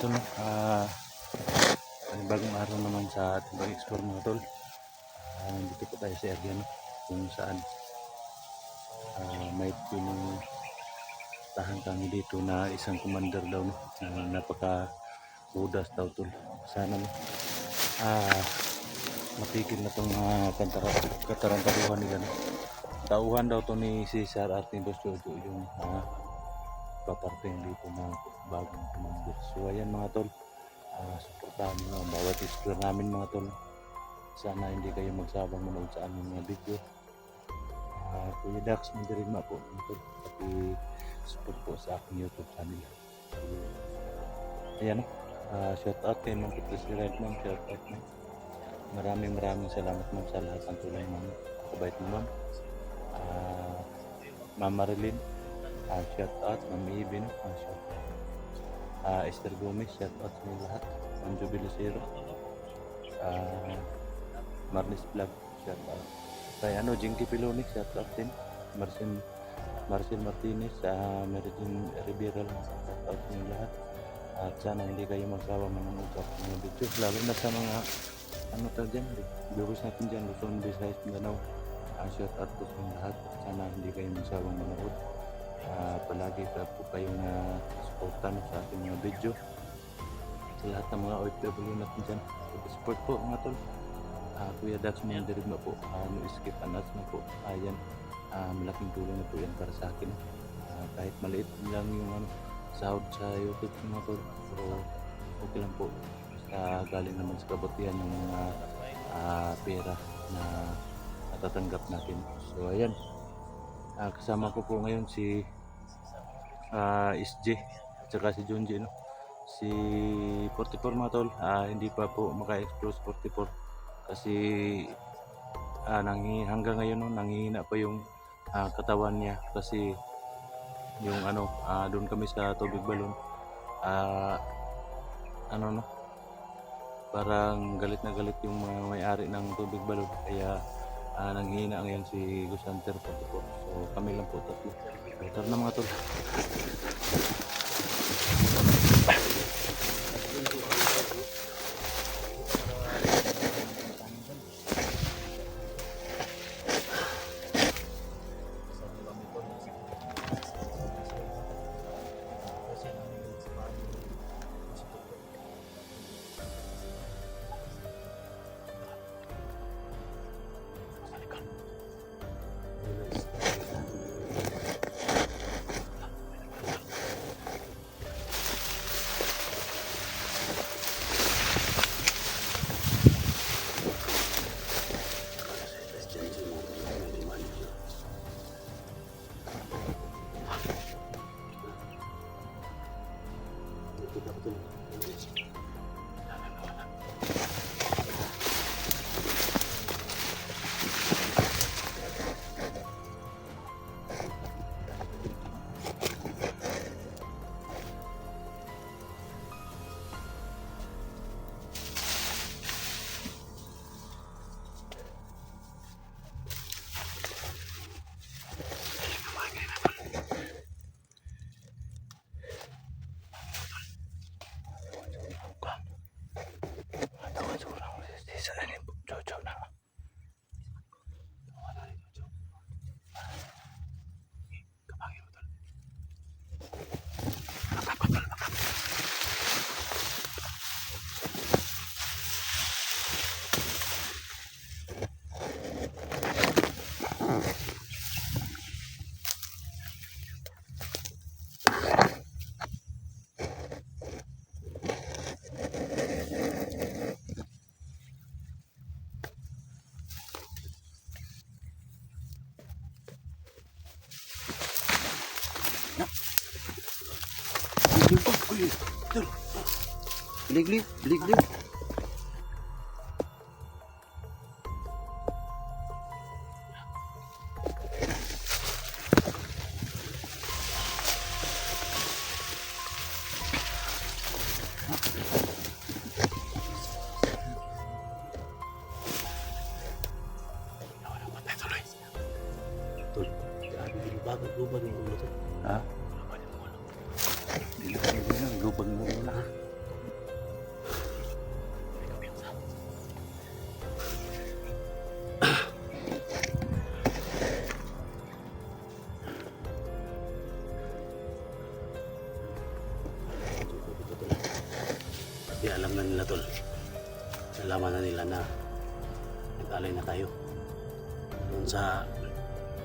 ito no, panibagong araw naman sa ating pag-explore mga tol. Dito po tayo sa area no, kung saan may pinuntahan kami dito na isang commander daw no, napaka-budas daw tol. Sana no, matigil na itong katarantaduhan nila no. Tauhan daw to ni Cesar at ni Boss Jojo yung paparting dito ng bagong commander. So ayan mga tol, suportahan nyo ang bawat explore namin mga tol. Sana hindi kayo magsabang manood sa aming mga video. Kuya Dax, Mandirigma po mga tol, pati support po sa aking YouTube channel. So, ayan shout out kay Ma'am President Ma'am, shout out Ma'am. Maraming salamat Ma'am sa lahat ng tulong Ma'am. Kabait mo Ma'am. Ma'am Marilyn, shout out. Ma'am Ibin, shout out. Esther Gomez, shout out sa lahat. Ma'am Jubilucero, Marlis Vlog, shout out. Kay Jinky Pilonic, shout out din. Marcel Martinez, Meridin Rivera, shout out sa lahat. At sana hindi kayo magsawa manonood sa mga video, lalo na sa mga dyan, viewers natin dyan, Luzon, Visayas, Mindanao. Shout out po sa lahat. Sana hindi kayo magsawang manood. Palagi po kayong supportan sa ating mga video. Sa lahat ng mga OFW natin dyan, support po mga tol. Kuya Dax Mandirigma po, no skip anas na po. Ayan, malaking tulong na po yan para sa akin. Kahit maliit lang yung sahod sa YouTube mga tol, pero okay lang po. Galing naman sa kabutihan ng mga pera na natatanggap natin. So ayan, kasama ko po ngayon si SJ at saka si Junji no? Si 44 mga tol, hindi pa po maka-explore 44 kasi hanggang ngayon no, nanghihina pa yung katawan niya kasi yung doon kami sa tubig balon, parang galit na galit yung mga may-ari ng tubig balon, kaya nanghihina ngayon si Gusanter 44. So kami lang po tatlo. Tara na mga tol. Balik. Bakit lubag yung ulo to? Lubag mo muna. nila tol. Nalaman na nila na nag-alay na tayo. Doon sa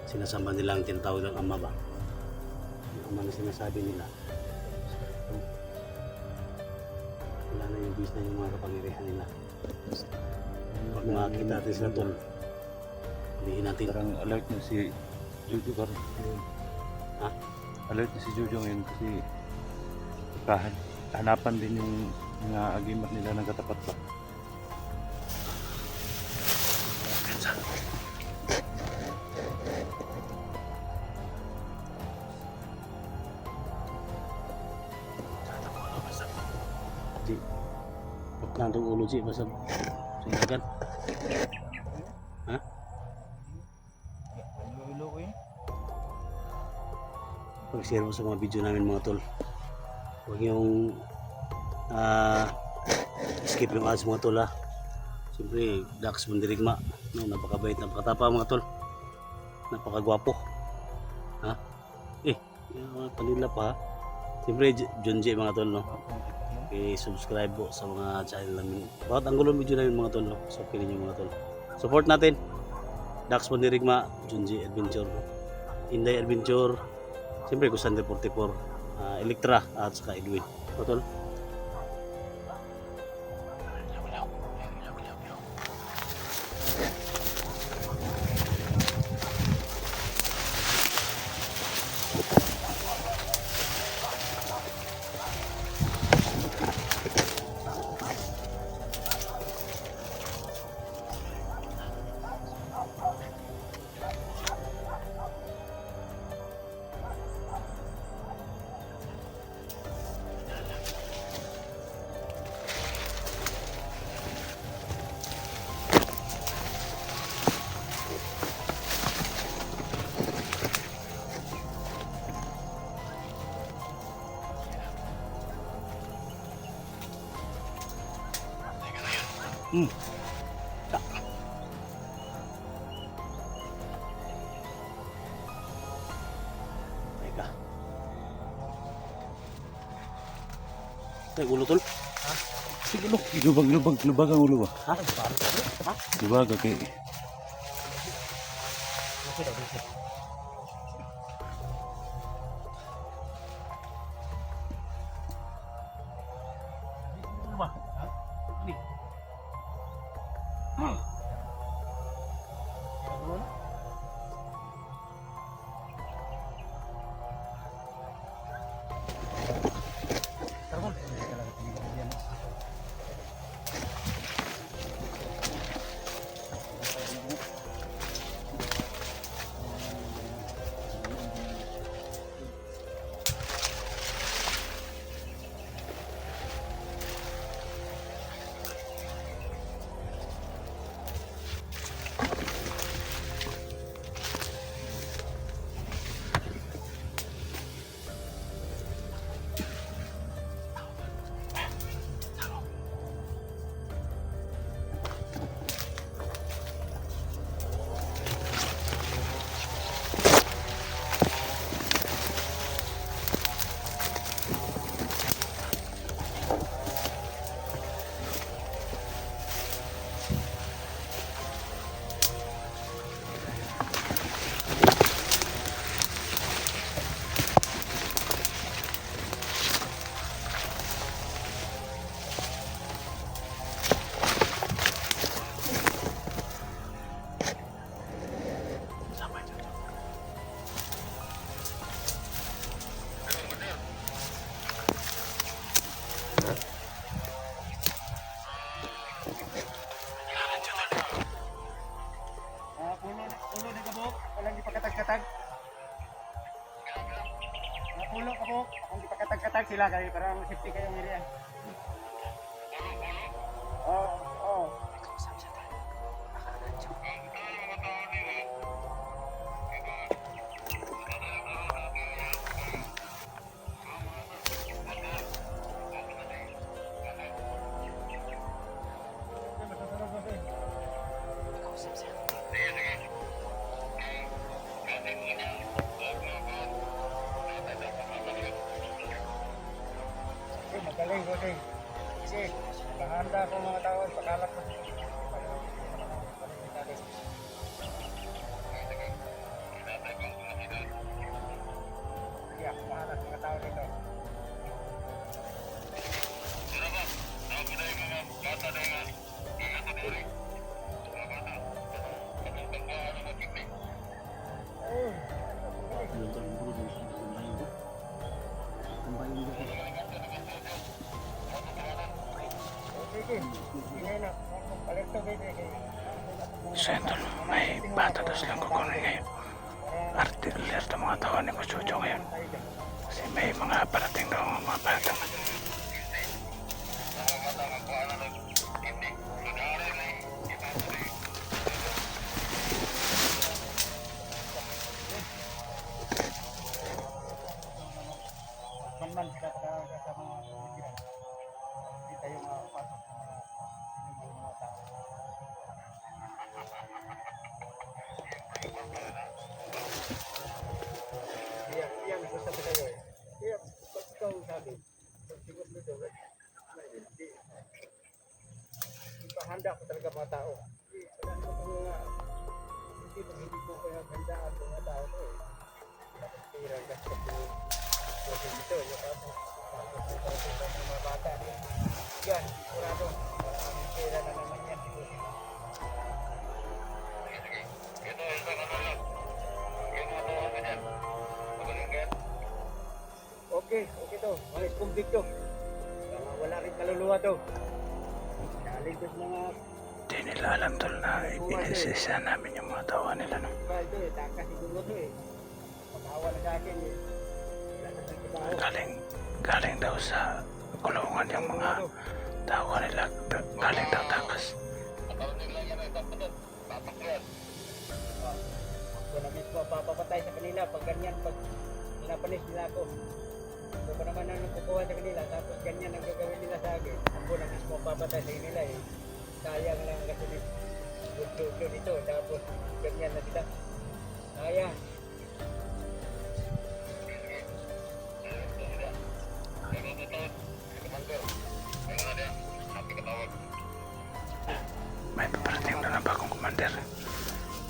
sinasamba nilang tinatawag ng ama ba? Yung ama na sinasabi nila. Wala na yung bis na yung mga kapangyarihan nila. Pag makakita natin sila tol, sabihin natin. Parang alert na si Jojo karon. Ha? Alert na si Jojo ngayon kasi hanapan din yung mga agimat nila ng katapat ba. Ji, pagkaan itong ulo Ji, basta sinagan. Ha? Pag-share mo sa mga video namin mga tol. Huwag yung skip yung ads mga tol ha. Siyempre, Dax Mandirigma. No, napakabait, napakatapa mga tol. Napakagwapo. Ha? Yung mga kanila pa ha. Siyempre, John J mga tol no. Subscribe po sa mga channel namin. Bawat anggulong video namin mga tol no. So, pili nyo mga tol. Support natin. Dax Mandirigma, John J Adventure, Inday Adventure. Siyempre, Kusan 44, Electra at saka Edwin. Mga tol. Teka. Ulo tol. Sige lo, lubag ang ulo ba? Ha? Lubag kay Pulo di kabuk, walang ipakatag-katag. Pulo kabuk, kung ipakatag-katag sila kaya para safety kayo ng area. Oh. Magaling, kasi bahala So yun tol, may bata daw silang kukunin ngayon. Alert ang mga tao ni Kuchucho ngayon. Kasi may mga parating daw mga bata. Man sila sa mga imigran. Hindi tayo makapasok sa mga tao. Iya, gusto ko tayo eh. Kaya, pag ikaw sabi, pag siguro nito, ipahanda ko talaga mga tao. Wala naman kung hindi ko kaya handaan ng mga tao ko eh. Tapos pira, gastos ko. Kasi dito, yung mga bata. Yan, kurado. Maraming pera na naman yan. Okay to. Mga iskumbik to. Wala rin kaluluwa to. Galing to sa mga... Di nila alam tol na inisisa namin yung mga tawa nila. No? Ito eh, takas siguro to eh. Pag-awa na sa akin eh. Wala na sa trabaho. Galing daw sa kulungan yung mga tawa nila. Galing daw takas. Ako na mismo papapatay sa kanila pag ganyan, pag pinapanis nila ako. Ako pa naman ang kukuha sa kanila, tapos ganyan ang gagawin nila sa akin. Ako na mismo papatay sa kanila eh. Sayang lang kasi gusto dito, tapos ganyan na sila. Sayang. May paparating daw na bagong commander.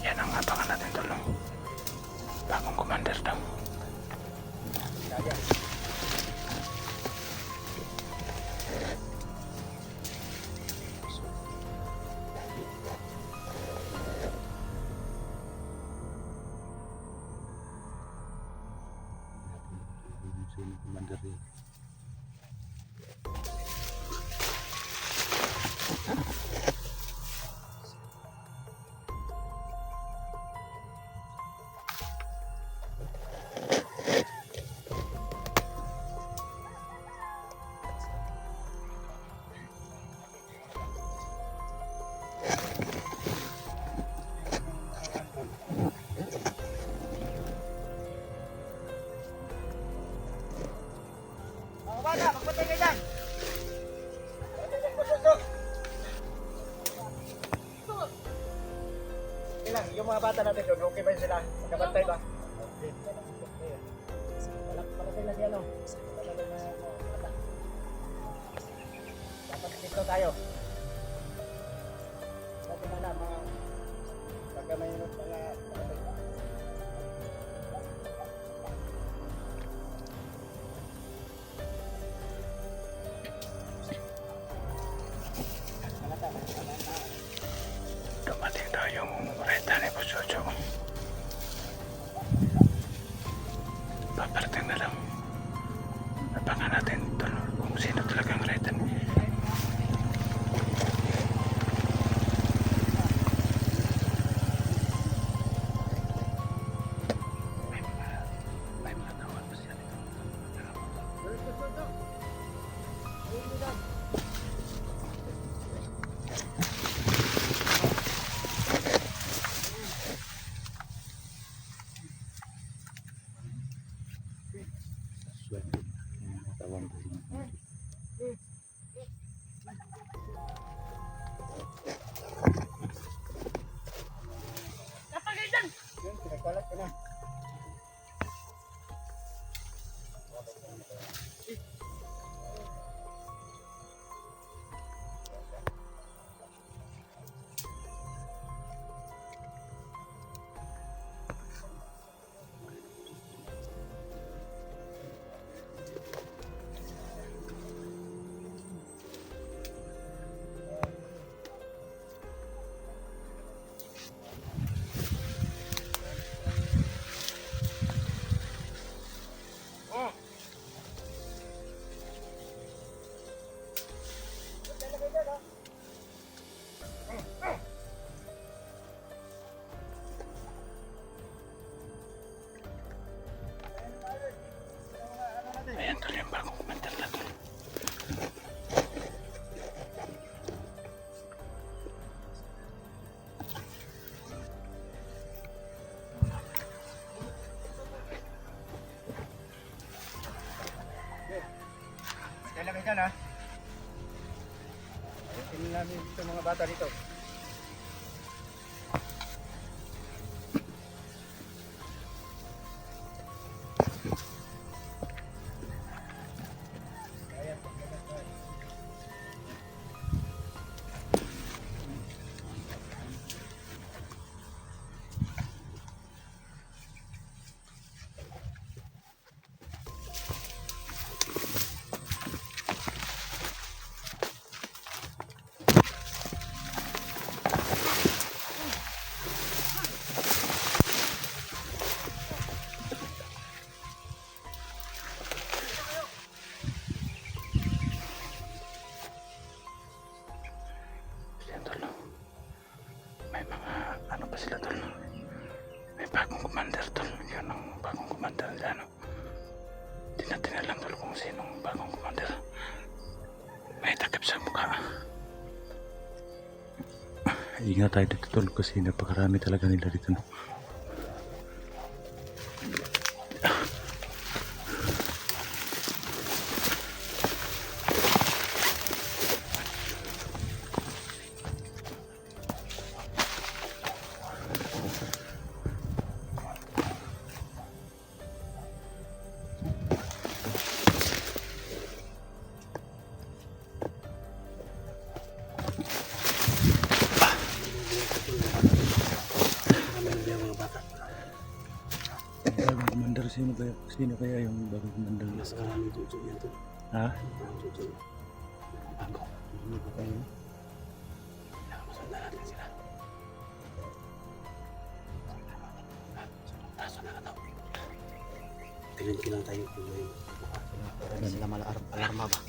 Yan ang abangan natin tol. No? Bagong commander daw. Sayang. Sino commander yan? Mga bata, magpatay ka dyan! Ilang, yung mga bata natin doon, okay ba sila? Magkabantay ba? Okay. Palaki lang yan o. Dapat dito tayo. Dapat na mga pagka may mga palaki. Dumating daw yung reta ni Kuchucho. Paparating na lang. Abangan natin tol kung sino talagang reta. May mga tawag pa siya dito. Swerte. Tawag ko. dyan ha. Ayun, tingnan namin dito mga bata dito. Ayan, pagkakas. Yan tol, no? May mga ano pa sila tol, no? May bagong commander tol. Yun ang bagong commander nila, no? Hindi natin alam tol kung sinong bagong commander. May takip sa mukha. Ingat tayo dito tol kasi napakarami talaga nila dito, no? Marami na yung mga bata. Bagong commander, sino kaya yung bagong commander? Mas karami tuto yan to. Ha? Tuto. Bago. Hindi ko kayo. Nakamasanda natin sila. Taso na kataw. Tingnan ko lang tayo kung may mukha sila. Para sila alarma ba?